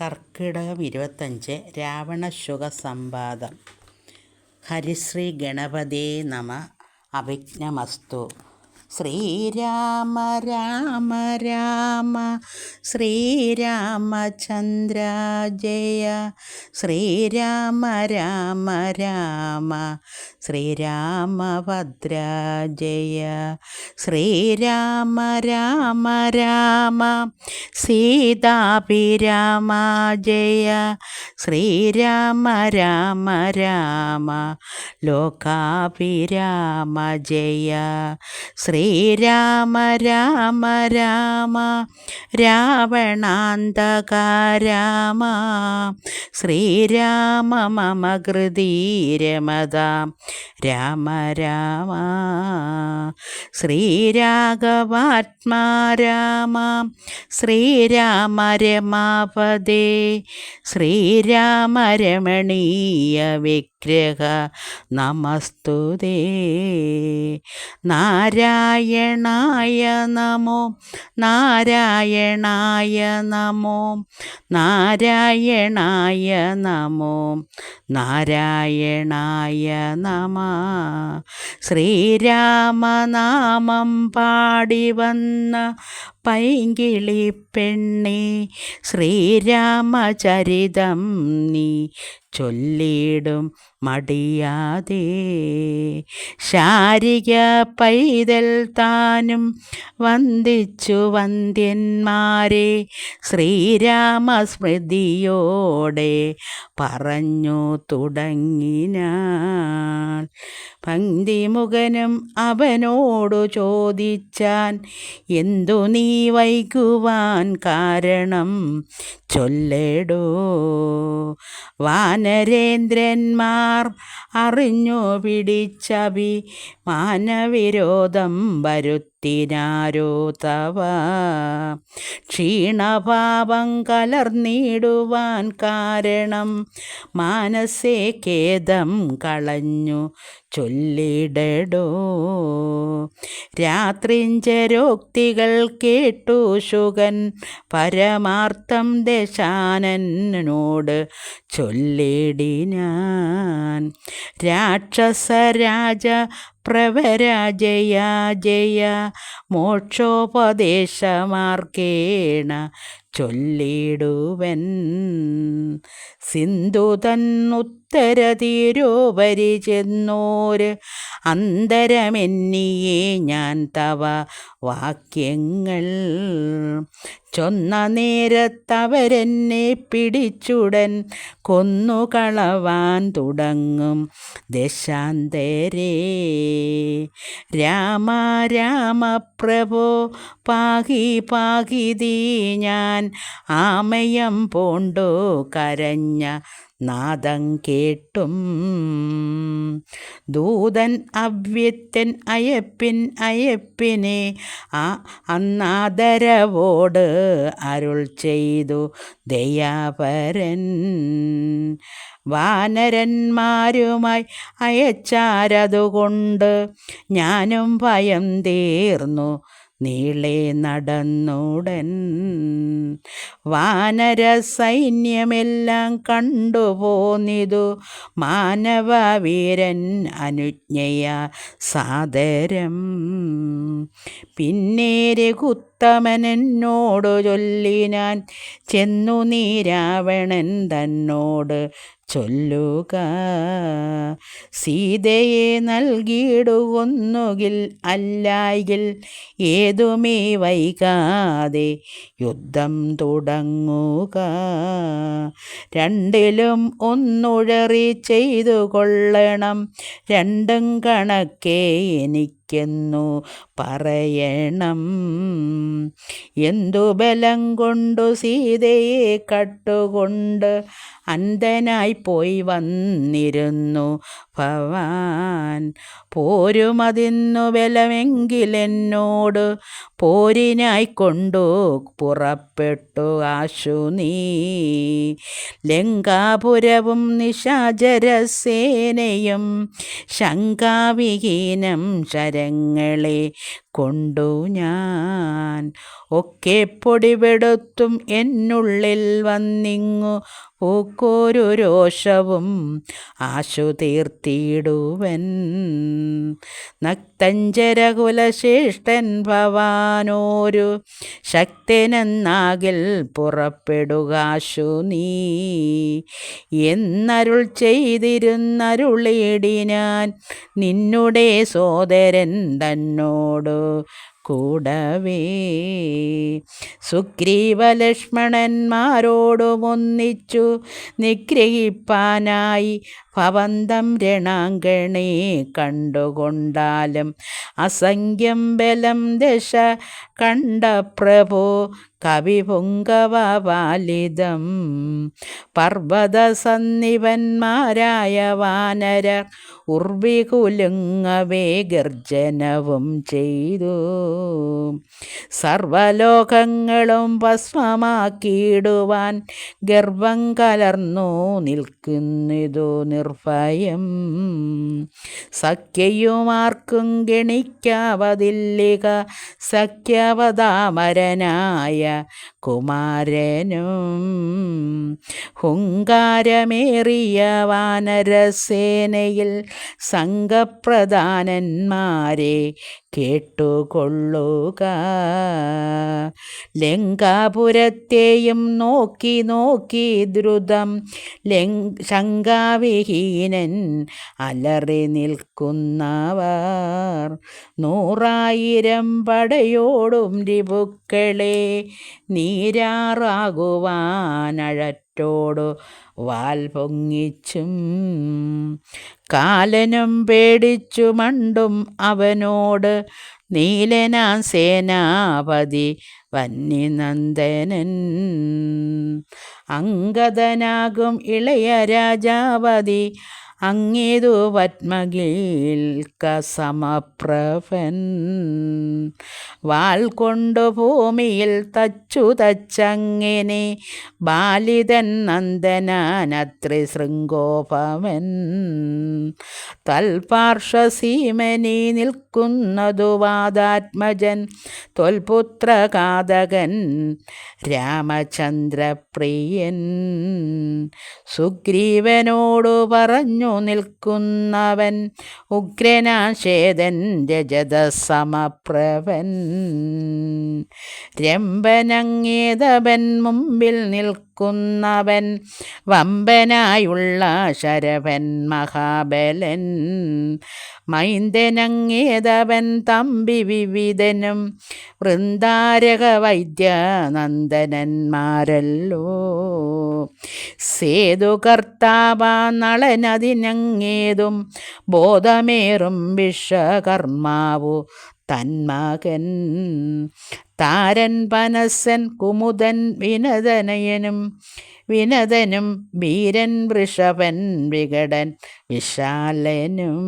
കർക്കിടകം 25 രാവണശുക സംവാദം. ഹരിശ്രീ ഗണപതേ നമ. അഭിജ്ഞമസ്തു. ശ്രീരാമ രാമ രാമ ശ്രീരാമചന്ദ്ര ജയ. ശ്രീരാമ രാമ രാമ ശ്രീരാമഭദ്ര ജയ. ശ്രീരാമ രാമ രാമ സീതാഭിരാമ ജയ. ശ്രീരാമ രാമ രാമ ലോകാഭിരാമ ജയ. ശ്രീരാമ രാമ രാമ രാവണാന്തക രാമ. ശ്രീരാമ മമ കൃതീരമതാം രാമ രാമ. ശ്രീരാഘവാത്മാ രാമ. ശ്രീരാമ രമാപദേ. ശ്രീരാമ രമണീയ വിഗ്രഹ നമസ്തുതേ. നാരായണായ നമോ നാരായണായ നമോ നാരായണായ നമോ നാരായണായ നമ. ശ്രീരാമനാമം പാടി വന്ന പൈങ്കിളി പെണ്ണേ, ശ്രീരാമചരിതം നീ ചൊല്ലിടും മടിയാതെ. ശാരിക പൈതൽ താനും വന്ദിച്ചു വന്ദ്യന്മാരെ, ശ്രീരാമസ്മൃതിയോടെ പറഞ്ഞു തുടങ്ങിനാൾ. പങ്ക്തിമുഖനും അവനോടു ചോദിച്ചാൻ, എന്തു നീ വൈകുവാൻ കാരണം ചൊല്ലേടോ. വാനരേന്ദ്രന്മാർ അറിഞ്ഞു പിടിച്ചഭിമാനവിരോധം വരുത്തിനാരോ തവ. ക്ഷീണഭാവം കലർന്നിടുവാൻ കാരണം മാനസേ ഖേദം കളഞ്ഞു ചൊല്ലിടടോ. രാത്രിഞ്ചരോക്തികൾ കേട്ടു ശുകൻ പരമാർത്ഥം ദശാനനോട് ചൊല്ലിടിനാൻ. രാക്ഷസരാജ പ്രവരാജയ ജയ. മോക്ഷോപദേശമാർഗേണ ചൊല്ലിടുവൻ. സിന്ധു തന്നുത്തരതീരോപരി ചെന്നോര് അന്തരമെന്നിയേ ഞാൻ തവ വാക്യങ്ങൾ ചൊന്ന നേരത്തവരെന്നെ പിടിച്ചുടൻ കൊന്നുകളവാൻ തുടങ്ങും ദശാന്തരേ. രാമ രാമ പ്രഭോ പാഹി പാഹിതീ ഞാൻ ആമയം പോണ്ടു കരഞ്ഞ നാദം കേട്ടും. ദൂതൻ അവ്യക്തൻ അയപ്പിനെ അന്നാദരവോട് അരുൾ ചെയ്തു ദയാപരൻ. വാനരന്മാരുമായി അയച്ചാരതുകൊണ്ട് ഞാനും ഭയം തീർന്നു നീളെ നടന്നുടൻ. വാനര സൈന്യമെല്ലാം കണ്ടുപോന്നിതു മാനവവീരൻ അനുജ്ഞയ സാദരം. പിന്നെ രഘുത്തമനോടു ചൊല്ലിനാൻ, ചെന്നു നീ രാവണൻ തന്നോട് ചൊല്ലുക. സീതയെ നൽകിയിടുകൊന്നുകിൽ അല്ലായിൽ ഏതുമേ വൈകാതെ യുദ്ധം തുടങ്ങുക. രണ്ടിലും ഒന്നുഴറി ചെയ്തു കൊള്ളണം, രണ്ടും കണക്കേ എനിക്കെന്നു പറയണം. എന്തു ബലം കൊണ്ടു സീതയെ കട്ടുകൊണ്ട് അന്ധനായി പോയി വന്നിരുന്നു ഭവാൻ. പോരുമതിന്നു ബലമെങ്കിലെന്നോട് പോരിനായി കൊണ്ടു പുറപ്പെട്ടു ആശു നീ. ലങ്കാപുരവും നിശാചരസേനയും ശങ്കാവിഹീനം ശരങ്ങളെ കൊണ്ടു ഞാൻ ഒക്കെ പൊടിപെടുത്തും എന്നുള്ളിൽ വന്നിങ്ങു പൂക്കോരു രോഷവും ആശു തീർത്തിടുവൻ. നക്തഞ്ചരകുലശ്രേഷ്ഠൻ ഭവാനോരു ശക്തനെന്നാകിൽ പുറപ്പെടുകാശു നീ എന്നരുൾ ചെയ്തിരുന്നരുളിടിനാൻ നിന്നുടെ സോദരൻ തന്നോടു കൂടവേ. സുഗ്രീവലക്ഷ്മണന്മാരോടുമൊന്നിച്ചു നിഗ്രഹിപ്പാനായി ഭവന്തം രണാങ്കണേ കണ്ടുകൊണ്ടാലും അസംഖ്യം ബലം ദശ കണ്ട പ്രഭോ കവിപുങ്കവപാലിതം. പർവ്വതസന്നിപന്മാരായ വാനര ഉർവികുലുങ്ങവേ ഗർജനവും ചെയ്തു. സർവലോകങ്ങളും ഭസ്മമാക്കിയിടുവാൻ ഗർഭം കലർന്നു നിൽക്കുന്നിതു നിർഭയം. സഖ്യയുമാർക്കും ഗണിക്കാവതില്ലിക സഖ്യവതാമരനായ കുമാരനും. ഹുങ്കാരമേറിയ വാനരസേനയിൽ സംഘപ്രധാനന്മാരെ കേട്ടുകൊള്ളുക. ലങ്കാപുരത്തെയും നോക്കി നോക്കി ദ്രുതം ശങ്കാവിഹീനൻ അലറി നിൽക്കുന്നവർ 100,000 പടയോടും രിപുക്കളെ നീരാറാകുവാനഴറ്റോടു വാൽ പൊങ്ങിച്ചും. കാലനും പേടിച്ചു മണ്ടും അവനോട് നീലനാം സേനാപതി വന്യനന്ദനൻ. അംഗദനാകും ഇളയ രാജാവതി അങ്ങേതു പത്മഗീൽക്ക സമപ്രഭൻ. വാൾ കൊണ്ടു ഭൂമിയിൽ തച്ചു തച്ചങ്ങനെ ബാലിതൻ നന്ദനനത്രി ശൃംഗോപമൻ. തൽപാർശ്വസീമനി നിൽക്കുന്നതു വാദാത്മജൻ ത്വൽപുത്രഘാതകൻ രാമചന്ദ്രപ്രിയൻ. സുഗ്രീവനോടു പറഞ്ഞു നിൽക്കുന്നവൻ ഉഗ്രനാശേതൻ രജതസമപ്രഭൻ. രംഭനങ്ങേതവൻ മുമ്പിൽ നിൽക്കുന്നവൻ വമ്പനായുള്ള ശരഭൻ മഹാബലൻ. മൈന്ദനങ്ങേതവൻ തമ്പി വിവിധനും വൃന്ദാരക വൈദ്യനന്ദനന്മാരല്ലോ. സേതുകർത്താവാ നളനതിനങ്ങേതും ബോധമേറും വിശ്വകർമാവു തന്മകൻ. താരൻ പനസൻ കുമുദൻ വിനതനും വീരൻ വൃഷഭൻ വികടൻ വിശാലനും.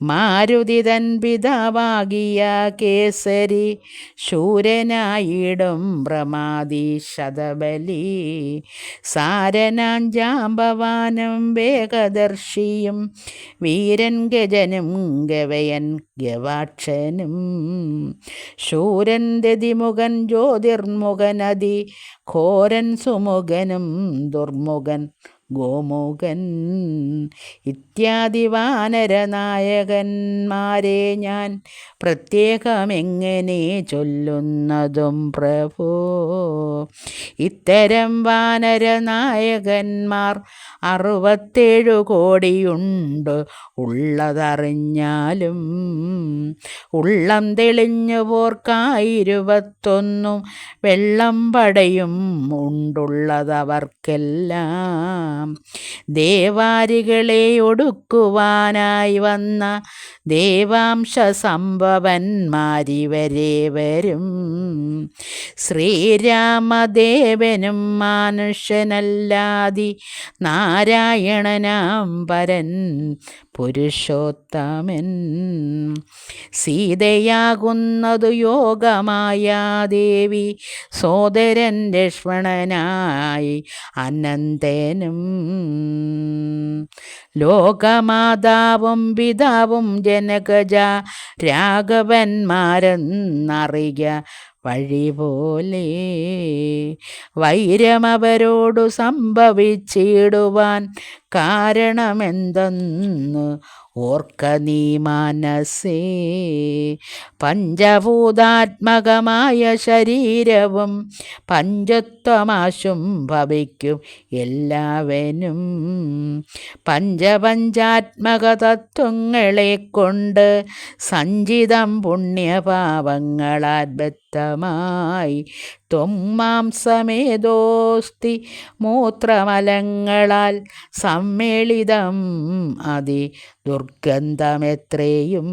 മാരുതിതൻ പിതാവാകിയ കേസരി ശൂരനായിടും പ്രമാദി ശതബലി. സാരനാം ജാമ്പവാനും വേഗദർശിയും വീരൻ ഗജനും ഗവയൻ ഗവാക്ഷനും. ശൂരൻ ദതിമുഖൻ ജ്യോതിർമുഖനതി ഘോരൻ സുമുഖനും ദുർമുഖൻ ഗോമുഖൻ ഇത്യാദി വാനരനായകന്മാരെ ഞാൻ പ്രത്യേകമെങ്ങനെ ചൊല്ലുന്നതും പ്രഭോ. ഇത്തരം വാനരനായകന്മാർ 67 കോടിയുണ്ട് ഉള്ളതറിഞ്ഞാലും. ഉള്ളം തെളിഞ്ഞു പോർക്കായിരുപത്തൊന്നും വെള്ളം പടയും ഉണ്ടുള്ളതവർക്കെല്ലാം. ദേവാരികളെ ഒടുക്കുവാനായി വന്ന ദേവാംശ സംഭവന്മാരിവരെ വരും. ശ്രീരാമദേവനും മനുഷ്യനല്ലാതി നാരായണനാം പരൻ പുരുഷോത്തമൻ. സീതയാകുന്നതു യോഗമായ ദേവി സോദരൻ ലക്ഷ്മണനായി അനന്തനും. ലോകമാതാവും പിതാവും ജനകജ രാഘവന്മാരെന്നറിയ വഴി പോലെ വൈരമവരോടു സംഭവിച്ചിടുവാൻ കാരണമെന്തെന്ന് ഓർക്ക നീ മനസ്സേ. പഞ്ചഭൂതാത്മകമായ ശരീരവും പഞ്ചത്വമാശും ഭവിക്കും എല്ലാവനും. പഞ്ചപഞ്ചാത്മക തത്വങ്ങളെ കൊണ്ട് സഞ്ചിതം പുണ്യപാപങ്ങളാൽ ബദ്ധമായി ത്വമാംസമേതോസ്തി മൂത്രമലങ്ങളാൽ സമ്മേളിതം അതി ദുർഗന്ധമെത്രയും.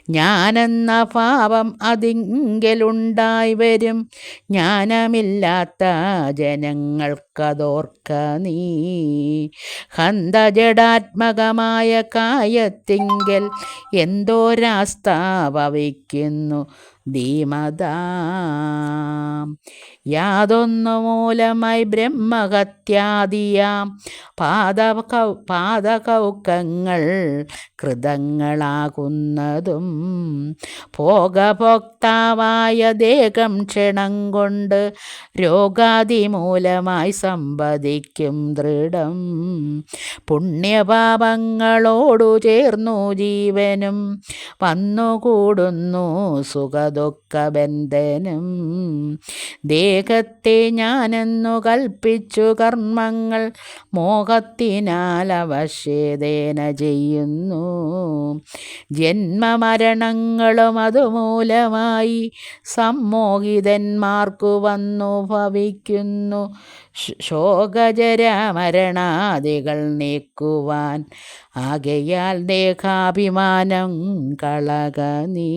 ഞാനെന്ന ഭാവം അതിങ്കലുണ്ടായി വരും ജ്ഞാനമില്ലാത്ത ജനങ്ങൾക്കതോർക്ക നീ. ഹന്തജടാത്മകമായ കായത്തിങ്കൽ എന്തോരാസ്ഥ ഭവിക്കുന്നു ധീമതാം. യാതൊന്നു മൂലമായി ബ്രഹ്മഹത്യാദിയാം പാദകൗക്കങ്ങൾ കൃതങ്ങളാകുന്നതും ഭോഗഭോക്താവായ ദേഹം ക്ഷണം കൊണ്ട് രോഗാദിമൂലമായി സമ്പദിക്കും ദൃഢം. പുണ്യപാപങ്ങളോടു ചേർന്നു ജീവനും വന്നുകൂടുന്നു സുഖദുഃഖബന്ധനം. ദേഹത്തെ ഞാനെന്നു കൽപ്പിച്ചു കർമ്മങ്ങൾ മോഹത്തിനാൽ അവശേദേന ചെയ്യുന്നു. ജന്മമരണങ്ങളും അതുമൂലമായി സമ്മോഹിതന്മാർക്കു വന്നു ഭവിക്കുന്നു. ശോകജരമരണാദികൾ നീക്കുവാൻ ആകയാൽ ദേഹാഭിമാനം കളക നീ.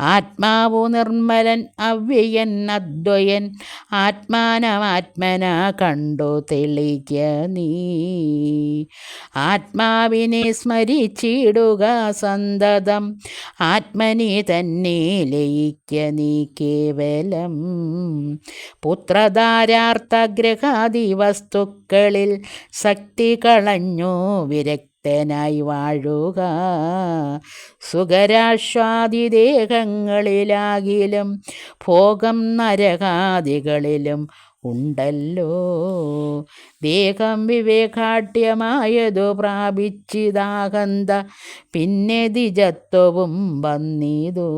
ആത്മാവു നിർമ്മലൻ അവ്യയൻ അദ്വയൻ ആത്മാനമാത്മന കണ്ടു തെളിക്ക നീ. ആത്മാവിനെ സ്മരിച്ചിടുക സന്തതം ആത്മനി തന്നെ ലയിക്ക നീ കേവലം. പുത്രധാരാർത്ഥഗ്രഹാദി വസ്തുക്കളിൽ ശക്തി കളഞ്ഞു വിരക്തനായി വാഴുക. സുഖരാശ്വാദിദേഹങ്ങളിലാകിലും ഭോഗം നരകാദികളിലും ഉണ്ടല്ലോ. ദേഹം വിവേകാഠ്യമായതു പ്രാപിച്ചിതാകന്ത പിന്നെ ദ്വിജത്വവും വന്നിതു.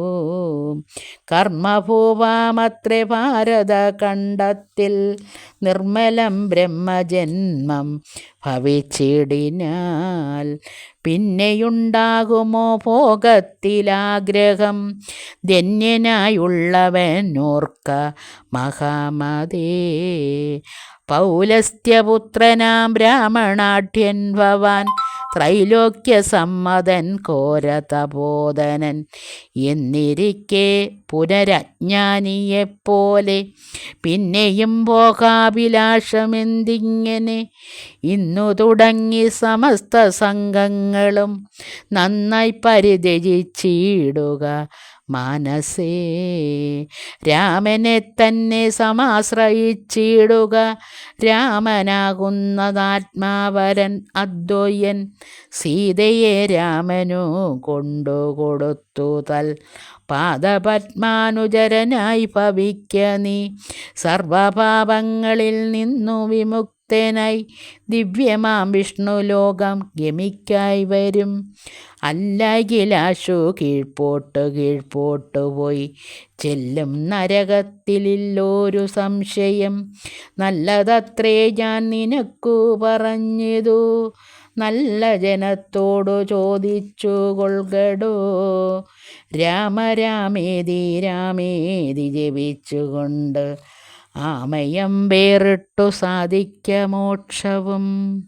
കർമ്മഭൂവാമത്രേ ഭാരത കണ്ഡത്തിൽ നിർമ്മലം ബ്രഹ്മജന്മം ഭവിച്ചിടിനാൽ പിന്നെയുണ്ടാകുമോ ഭോഗത്തിലാഗ്രഹം. ധന്യനായുള്ളവൻ ഓർക്ക മഹാമതേ. പൗലസ്ത്യപുത്രനാം ബ്രാഹ്മണാഢ്യൻ ഭവാൻ ത്രൈലോക്യസമ്മതൻ ഘോരതപോധനൻ എന്നിരിക്കെ പുനരജ്ഞാനിയെപ്പോലെ പിന്നെയും ഭോഗാഭിലാഷമെന്തിങ്ങനെ. ഇന്നു തുടങ്ങി സമസ്ത സംഘങ്ങളും നന്നായി പരിത്യജിച്ചിടുക മാനസേ. രാമനെ തന്നെ സമാശ്രയിച്ചിടുക. രാമനാകുന്നതാത്മാവരൻ അദ്വയൻ സീതയെ രാമനു കൊണ്ടുകൊടുത്തു തൽ പാദപത്മാനുചരനായി ഭവിക്ക നീ. സർവപാപങ്ങളിൽ നിന്നു വിമുക്തനായി ദിവ്യമാം വിഷ്ണുലോകം ഗമിക്കായി വരും. അല്ലകിലാശു കീഴ്പോട്ടു പോയി ചെല്ലും നരകത്തിലില്ലോരു സംശയം. നല്ലതത്രേ ഞാൻ നിനക്കു പറഞ്ഞതു. നല്ല ജനത്തോടു ചോദിച്ചു കൊൾകടോ. രാമരാമേതി രാമേതി ജപിച്ചുകൊണ്ട് ആമയം വേറിട്ടു സാധിക്ക മോക്ഷവും.